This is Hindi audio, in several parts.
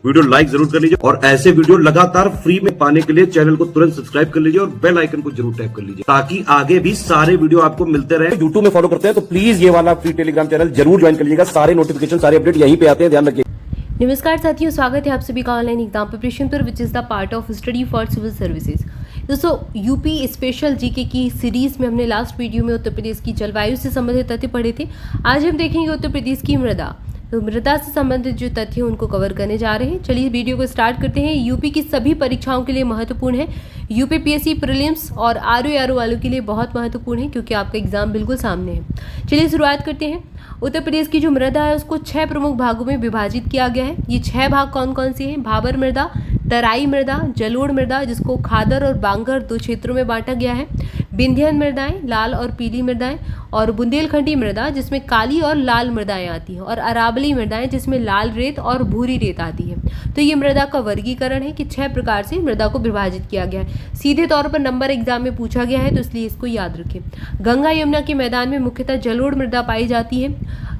वीडियो लाइक जरूर कर लीजिए और ऐसे वीडियो लगातार फ्री में पाने के लिए चैनल को तुरंत सब्सक्राइब कर लीजिए और बेल आइकन को जरूर टैप कर लीजिए ताकि आगे भी सारे वीडियो आपको मिलते रहे। यूट्यूब में फॉलो करते हैं तो प्लीज ये वाला फ्री टेलीग्राम चैनल जरूर ज्वाइन कर लीजिएगा। सारे नोटिफिकेशन सारे अपडेट यहीं पे आते हैं, ध्यान रखिए। नमस्कार साथियों, स्वागत है आप सभी का ऑनलाइन एग्जाम प्रिपरेशन पर which is the part of study for civil services. दोस्तों, यूपी स्पेशल जीके की सीरीज में हमने लास्ट वीडियो में उत्तर प्रदेश की जलवायु से संबंधित तथ्य पढ़े थे। आज हम देखेंगे उत्तर प्रदेश की मृदा। तो मृदा से संबंधित जो तथ्य हैं उनको कवर करने जा रहे हैं। चलिए वीडियो को स्टार्ट करते हैं। यूपी की सभी परीक्षाओं के लिए महत्वपूर्ण है। यूपीपीएससी प्रीलिम्स और आरओ वालों के लिए बहुत महत्वपूर्ण है क्योंकि आपका एग्जाम बिल्कुल सामने है। चलिए शुरुआत करते हैं। उत्तर प्रदेश की जो मृदा है उसको 6 प्रमुख भागों में विभाजित किया गया है। ये 6 भाग कौन कौन से हैं? भाबर मृदा, तराई मृदा, जलोढ़ मृदा जिसको खादर और बांगर 2 क्षेत्रों में बांटा गया है, विंध्यन मृदाएं, लाल और पीली मृदाएं, और बुंदेलखंडी मृदा जिसमें काली और लाल मृदाएं आती हैं, और अरावली मृदाएं जिसमें लाल रेत और भूरी रेत आती है। तो ये मृदा का वर्गीकरण है कि 6 प्रकार से मृदा को विभाजित किया गया है। सीधे तौर पर नंबर एग्जाम में पूछा गया है तो इसलिए इसको याद रखें। गंगा यमुना के मैदान में मुख्यतः जलोढ़ मृदा पाई जाती है।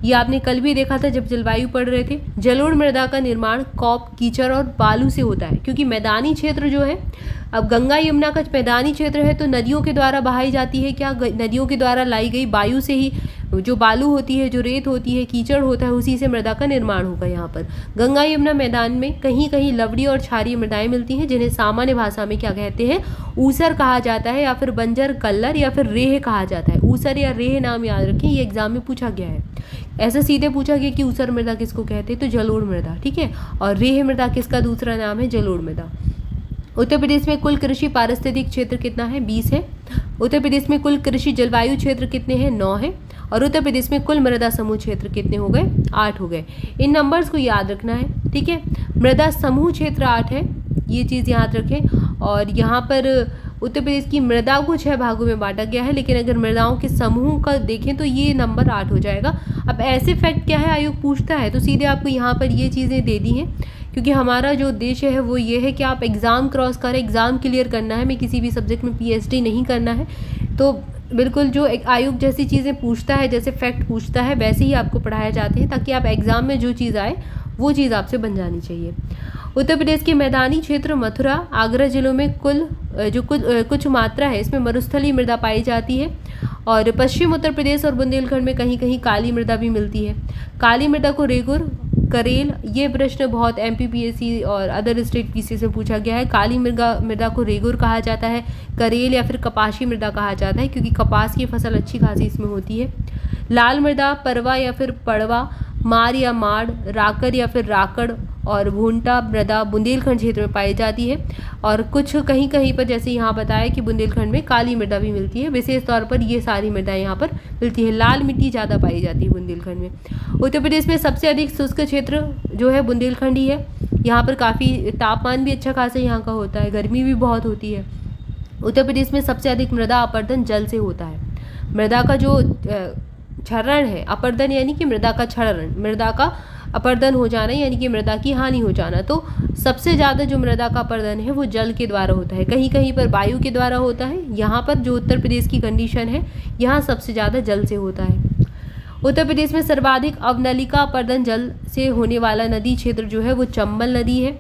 ये आपने कल भी देखा था जब जलवायु पढ़ रहे थे। जलोढ़ मृदा का निर्माण कॉप, कीचड़ और बालू से होता है क्योंकि मैदानी क्षेत्र जो है, अब गंगा यमुना का मैदानी क्षेत्र है तो नदियों के द्वारा बहाई जाती है। क्या नदियों के द्वारा लाई गई वायु से ही जो बालू होती है, जो रेत होती है, कीचड़ होता है, उसी से मृदा का निर्माण होगा। यहाँ पर गंगा यमुना मैदान में कहीं कहीं लवड़ी और क्षारीय मृदाएं मिलती हैं जिन्हें सामान्य भाषा में क्या कहते हैं? ऊसर कहा जाता है या फिर बंजर, कल्लर या फिर रेह कहा जाता है। ऊसर या रेह नाम याद रखें, ये एग्जाम में पूछा गया है। ऐसा सीधे पूछा गया कि ऊसर मृदा किसको कहते हैं, तो जलोढ़ मृदा, ठीक है। और रेह मृदा किसका दूसरा नाम है? जलोढ़ मृदा। उत्तर प्रदेश में कुल कृषि पारिस्थितिक क्षेत्र कितना है? 20 है। उत्तर प्रदेश में कुल कृषि जलवायु क्षेत्र कितने हैं? 9 है। और उत्तर प्रदेश में कुल मृदा समूह क्षेत्र कितने हो गए? 8 हो गए। इन नंबर्स को याद रखना है, ठीक है। मृदा समूह क्षेत्र 8 है, ये चीज़ याद रखें। और यहाँ पर उत्तर प्रदेश की मृदा को 6 भागों में बांटा गया है, लेकिन अगर मृदाओं के समूह का देखें तो ये नंबर 8 हो जाएगा। अब ऐसे फैक्ट क्या है आयोग पूछता है तो सीधे आपको यहाँ पर ये चीज़ें दे दी हैं क्योंकि हमारा जो उद्देश्य है वो ये है कि आप एग्ज़ाम क्रॉस करें, एग्ज़ाम क्लियर करना है। मैं किसी भी सब्जेक्ट में पीएचडी नहीं करना है। तो बिल्कुल जो एक आयोग जैसी चीज़ें पूछता है, जैसे फैक्ट पूछता है, वैसे ही आपको पढ़ाया जाते हैं ताकि आप एग्ज़ाम में जो चीज़ आए वो चीज़ आपसे बन जानी चाहिए। उत्तर प्रदेश के मैदानी क्षेत्र मथुरा, आगरा जिलों में कुछ मात्रा है इसमें मरुस्थलीय मृदा पाई जाती है। और पश्चिम उत्तर प्रदेश और बुंदेलखंड में कहीं कहीं काली मृदा भी मिलती है। काली मृदा को रेगुर, करेल, ये प्रश्न बहुत एमपीपीएससी और अदर स्टेट पीसीएस में पूछा गया है। काली मृदा को रेगुर कहा जाता है, करेल या फिर कपाशी मृदा कहा जाता है क्योंकि कपास की फसल अच्छी खासी इसमें होती है। लाल मृदा परवा या फिर पड़वा, मार या माड़, राकर या फिर राकड़ और भूंटा मृदा बुंदेलखंड क्षेत्र में पाई जाती है। और कुछ कहीं कहीं पर जैसे यहाँ बताया कि बुंदेलखंड में काली मृदा भी मिलती है। विशेष तौर पर ये सारी मृदाएं यहाँ पर मिलती है। लाल मिट्टी ज़्यादा पाई जाती है बुंदेलखंड में। उत्तर प्रदेश में सबसे अधिक शुष्क क्षेत्र जो है बुंदेलखंड ही है। यहाँ पर काफ़ी तापमान भी अच्छा खासा यहाँ का होता है, गर्मी भी बहुत होती है। उत्तर प्रदेश में सबसे अधिक मृदा अपरदन जल से होता है। मृदा का जो क्षरण है, अपरदन यानी कि मृदा का क्षरण, मृदा का अपरदन हो जाना यानी कि मृदा की हानि हो जाना। तो सबसे ज़्यादा जो मृदा का अपरदन है वो जल के द्वारा होता है। कहीं कहीं पर वायु के द्वारा होता है। यहाँ पर जो उत्तर प्रदेश की कंडीशन है, यहाँ सबसे ज़्यादा जल से होता है। उत्तर प्रदेश में सर्वाधिक अवनलिका अपरदन जल से होने वाला नदी क्षेत्र जो है वो चंबल नदी है।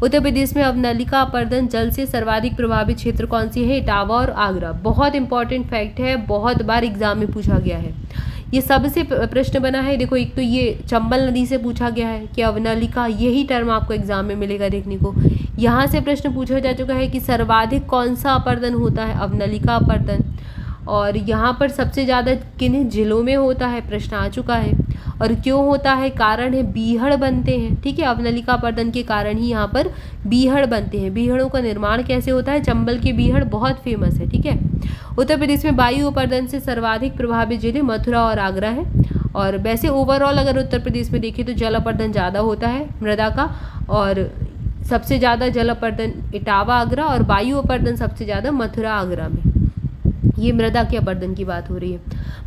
उत्तर प्रदेश में अवनलिका अपरदन जल से सर्वाधिक प्रभावित क्षेत्र कौन से हैं? इटावा और आगरा। बहुत इंपॉर्टेंट फैक्ट है, बहुत बार एग्जाम में पूछा गया है। ये सबसे प्रश्न बना है। देखो, एक तो ये चंबल नदी से पूछा गया है कि अवनलिका, यही टर्म आपको एग्जाम में मिलेगा देखने को। यहाँ से प्रश्न पूछा जा चुका है कि सर्वाधिक कौन सा अपरदन होता है? अवनलिका अपरदन। और यहाँ पर सबसे ज़्यादा किन जिलों में होता है? प्रश्न आ चुका है। और क्यों होता है? कारण है बीहड़ बनते हैं, ठीक है। अवनलिका अपरदन के कारण ही यहाँ पर बीहड़ बनते हैं। बीहड़ों का निर्माण कैसे होता है? चंबल के बीहड़ बहुत फेमस है, ठीक है। उत्तर प्रदेश में वायु अपरदन से सर्वाधिक प्रभावित जिले मथुरा और आगरा है। और वैसे ओवरऑल अगर उत्तर प्रदेश में देखें तो जल अपरदन ज़्यादा होता है मृदा का, और सबसे ज़्यादा जल अपरदन इटावा, आगरा, और वायु अपरदन सबसे ज़्यादा मथुरा, आगरा में। ये मृदा के अपरदन की बात हो रही है।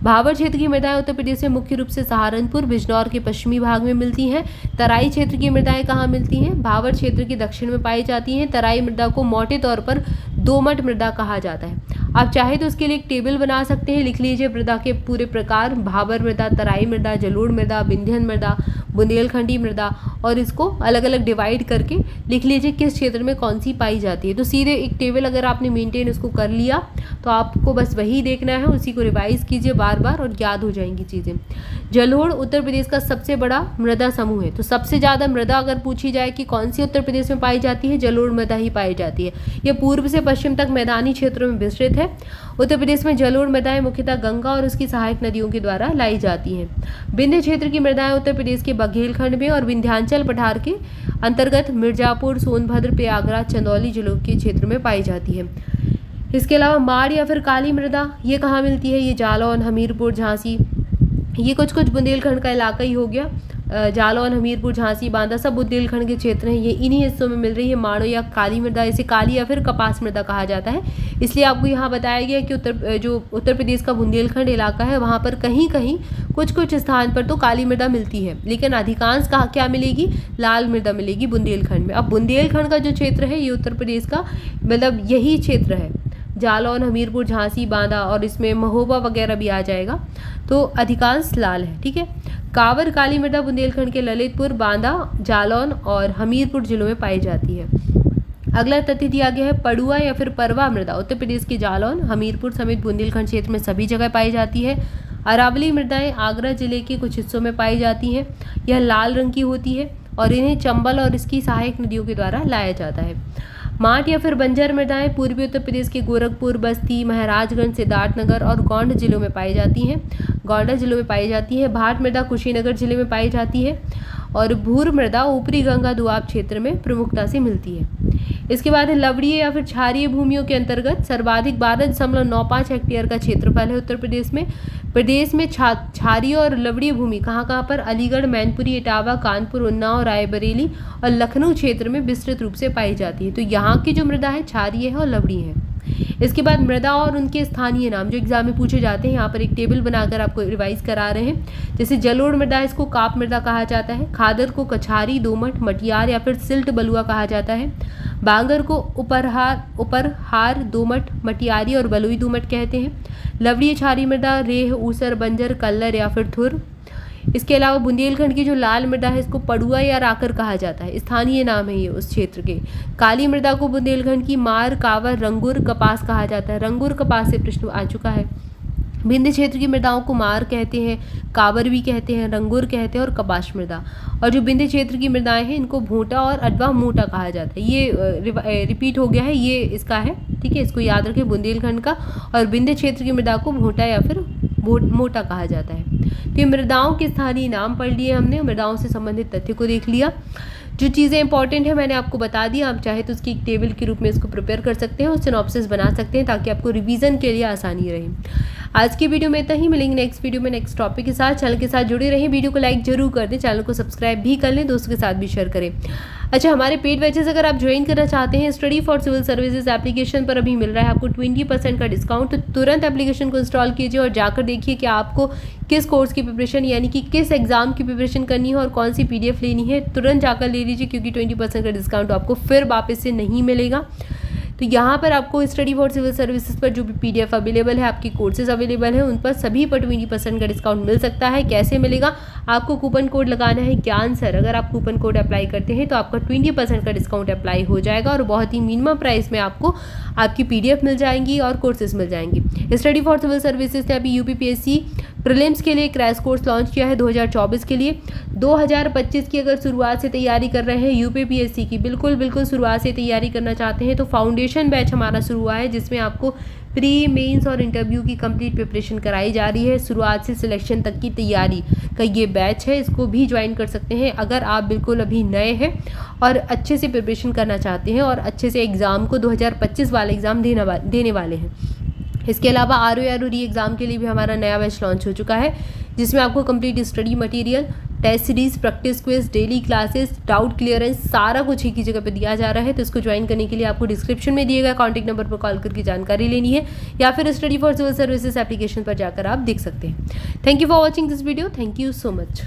भाबर क्षेत्र की मृदाएं उत्तर प्रदेश में मुख्य रूप से सहारनपुर, बिजनौर के पश्चिमी भाग में मिलती हैं। तराई क्षेत्र की मृदाएं कहाँ मिलती हैं? भाबर क्षेत्र के दक्षिण में पाई जाती हैं। तराई मृदा को मोटे तौर पर दोमट मृदा कहा जाता है। आप चाहे तो उसके लिए एक टेबल बना सकते हैं। लिख लीजिए मृदा के पूरे प्रकार, भाबर मृदा, तराई मृदा, जलोढ़ मृदा, विंध्यन मृदा, बुंदेलखंडी मृदा, और इसको अलग अलग डिवाइड करके लिख लीजिए किस क्षेत्र में कौन सी पाई जाती है। तो सीधे एक टेबल अगर आपने मेंटेन उसको कर लिया तो आपको बस वही देखना है, उसी को रिवाइज कीजिए बार बार और याद हो जाएंगी चीज़ें। जलोढ़ उत्तर प्रदेश का सबसे बड़ा मृदा समूह है। तो सबसे ज़्यादा मृदा अगर पूछी जाए कि कौन सी उत्तर प्रदेश में पाई जाती है, जलोढ़ मृदा ही पाई जाती है। यह पूर्व से पश्चिम तक मैदानी क्षेत्रों में विस्तृत है। उत्तर प्रदेश में जलोढ़ मृदाएं मुख्यतः गंगा और उसकी सहायक नदियों के द्वारा लाई जाती हैं। विंध्य क्षेत्र की मृदाएं उत्तर प्रदेश के बघेलखंड में और विंध्याचल पठार के अंतर्गत मिर्जापुर, सोनभद्र, प्रयागराज, चंदौली जिलों के क्षेत्र में पाई जाती है। इसके अलावा माड़ या फिर काली मृदा ये कहाँ मिलती है? ये जालौन, हमीरपुर, झांसी, ये कुछ बुंदेलखंड का इलाका ही हो गया। जालौन, हमीरपुर, झांसी, बांदा सब बुंदेलखंड के क्षेत्र हैं। ये इन्हीं हिस्सों में मिल रही है माड़ो या काली मृदा। इसे काली या फिर कपास मृदा कहा जाता है। इसलिए आपको यहाँ बताया गया कि उत्तर प्रदेश का बुंदेलखंड इलाका है वहाँ पर कहीं कहीं कुछ स्थान पर तो काली मृदा मिलती है, लेकिन अधिकांश कहाँ क्या मिलेगी? लाल मृदा मिलेगी बुंदेलखंड में। अब बुंदेलखंड का जो क्षेत्र है ये उत्तर प्रदेश का मतलब यही क्षेत्र है, जालौन, हमीरपुर, झांसी, बांदा, और इसमें महोबा वगैरह भी आ जाएगा। तो अधिकांश लाल है, ठीक है। कांवर काली मृदा बुंदेलखंड के ललितपुर, बांदा, जालौन और हमीरपुर जिलों में पाई जाती है। अगला तथ्य दिया गया है पड़ुआ या फिर परवा मृदा उत्तर प्रदेश के जालौन, हमीरपुर समेत बुंदेलखंड क्षेत्र में सभी जगह पाई जाती है। अरावली मृदाएं आगरा जिले के कुछ हिस्सों में पाई जाती हैं। यह लाल रंग की होती है और इन्हें चंबल और इसकी सहायक नदियों के द्वारा लाया जाता है। माट या फिर बंजर मृदाएं पूर्वी उत्तर प्रदेश के गोरखपुर, बस्ती, महाराजगंज, सिद्धार्थनगर और गोंड जिलों में पाई जाती हैं। गोंडा जिलों में पाई जाती है। भाट मृदा कुशीनगर जिले में पाई जाती है और भूर मृदा ऊपरी गंगा दुआब क्षेत्र में प्रमुखता से मिलती है। इसके बाद लवड़ीय या फिर क्षारीय भूमियों के अंतर्गत सर्वाधिक 12.95 हेक्टेयर का क्षेत्रफल है उत्तर प्रदेश में। प्रदेश में क्षारीय और लवड़ीय भूमि कहाँ पर? अलीगढ़, मैनपुरी, इटावा, कानपुर, उन्नाव, रायबरेली और लखनऊ क्षेत्र में विस्तृत रूप से पाई जाती है। तो यहाँ की जो मृदा है क्षारीय है और लवड़ीय है। इसके बाद मृदा और उनके स्थानीय नाम जो एग्जाम में पूछे जाते हैं, यहाँ पर एक टेबल बनाकर आपको रिवाइज करा रहे हैं। जैसे जलोढ़ मृदा इसको काप मृदा कहा जाता है। खादर को कछारी, दोमट, मटियार या फिर सिल्ट बलुआ कहा जाता है। बांगर को उपरहार, दोमट, मटियारी और बलुई दोमट कहते हैं। लवड़ीय क्षारीय मृदा रेह, ऊसर, बंजर, कल्लर या फिर थुर। इसके अलावा बुंदेलखंड की जो लाल मृदा है इसको पड़ुआ या राकर कहा जाता है, स्थानीय नाम है ये उस क्षेत्र के। काली मृदा को बुंदेलखंड की मार, कावर, रंगुर, कपास कहा जाता है। रंगुर कपास से प्रश्न आ चुका है। विंध्य क्षेत्र की मृदाओं को मार कहते हैं, कावर भी कहते हैं, रंगुर कहते हैं और कपास मृदा। और जो विंध्य क्षेत्र की मृदाएं हैं इनको भोटा और अडवा मोटा कहा जाता है। ये रिपीट हो गया है, ये इसका है, ठीक है, इसको याद रखें बुंदेलखंड का। और विंध्य क्षेत्र की मृदा को भोटा या फिर मोटा कहा जाता है। तो ये मृदाओं के स्थानीय नाम पढ़ लिए हमने, मृदाओं से संबंधित तथ्य को देख लिया। जो चीज़ें इंपॉर्टेंट है मैंने आपको बता दी। आप चाहे तो उसकी एक टेबल के रूप में इसको प्रिपेयर कर सकते हैं और सिनॉप्सिस बना सकते हैं ताकि आपको रिवीजन के लिए आसानी रहे। आज की वीडियो में इतना ही, मिलेंगे नेक्स्ट वीडियो में नेक्स्ट टॉपिक के साथ। चैनल के साथ जुड़े रहें, वीडियो को लाइक जरूर कर दें, चैनल को सब्सक्राइब भी कर लें, दोस्तों के साथ भी शेयर करें। अच्छा, हमारे पेड बैचेस अगर आप ज्वाइन करना चाहते हैं, study for civil services application पर अभी मिल रहा है आपको 20% का डिस्काउंट। तो तुरंत एप्लीकेशन को इंस्टॉल कीजिए और जाकर देखिए कि आपको किस कोर्स की प्रिपरेशन यानी कि किस एग्जाम की प्रिपरेशन करनी है और कौन सी PDF लेनी है। तुरंत जाकर ले लीजिए क्योंकि 20% का डिस्काउंट आपको फिर वापस से नहीं मिलेगा। तो यहाँ पर आपको स्टडी फॉर सिविल सर्विसेज पर जो भी PDF अवेलेबल है, आपकी कोर्सेज अवेलेबल है, उन पर सभी पर 20% का डिस्काउंट मिल सकता है। कैसे मिलेगा? आपको कूपन कोड लगाना है ज्ञान सर। अगर आप कूपन कोड अप्लाई करते हैं तो आपका 20% का डिस्काउंट अप्लाई हो जाएगा और बहुत ही मिनिमम प्राइस में आपको आपकी PDF मिल जाएंगी और कोर्सेज मिल जाएंगी। स्टडी फॉर सिविल सर्विसेज ने अभी UPPSC प्रीलिम्स के लिए क्रैश कोर्स लॉन्च किया है 2024 के लिए। 2025 की अगर शुरुआत से तैयारी कर रहे हैं UPPSC की, बिल्कुल शुरुआत से तैयारी करना चाहते हैं तो फाउंडेशन बैच हमारा शुरू हुआ है जिसमें आपको प्री, मेंस और इंटरव्यू की कंप्लीट प्रिपरेशन कराई जा रही है। शुरुआत से सिलेक्शन तक की तैयारी का ये बैच है, इसको भी ज्वाइन कर सकते हैं अगर आप बिल्कुल अभी नए हैं और अच्छे से प्रिपरेशन करना चाहते हैं और अच्छे से एग्ज़ाम को 2025 वाले एग्ज़ाम देने वाले हैं। इसके अलावा ROE एग्ज़ाम के लिए भी हमारा नया बैच लॉन्च हो चुका है जिसमें आपको complete study material, test series, practice quiz, daily classes, doubt clearance सारा कुछ एक ही जगह पे दिया जा रहा है। तो इसको ज्वाइन करने के लिए आपको डिस्क्रिप्शन में दिए गए कॉन्टैक्ट नंबर पर कॉल करके जानकारी लेनी है या फिर study for civil services application पर जाकर आप देख सकते हैं। Thank you for watching this video. Thank you so much.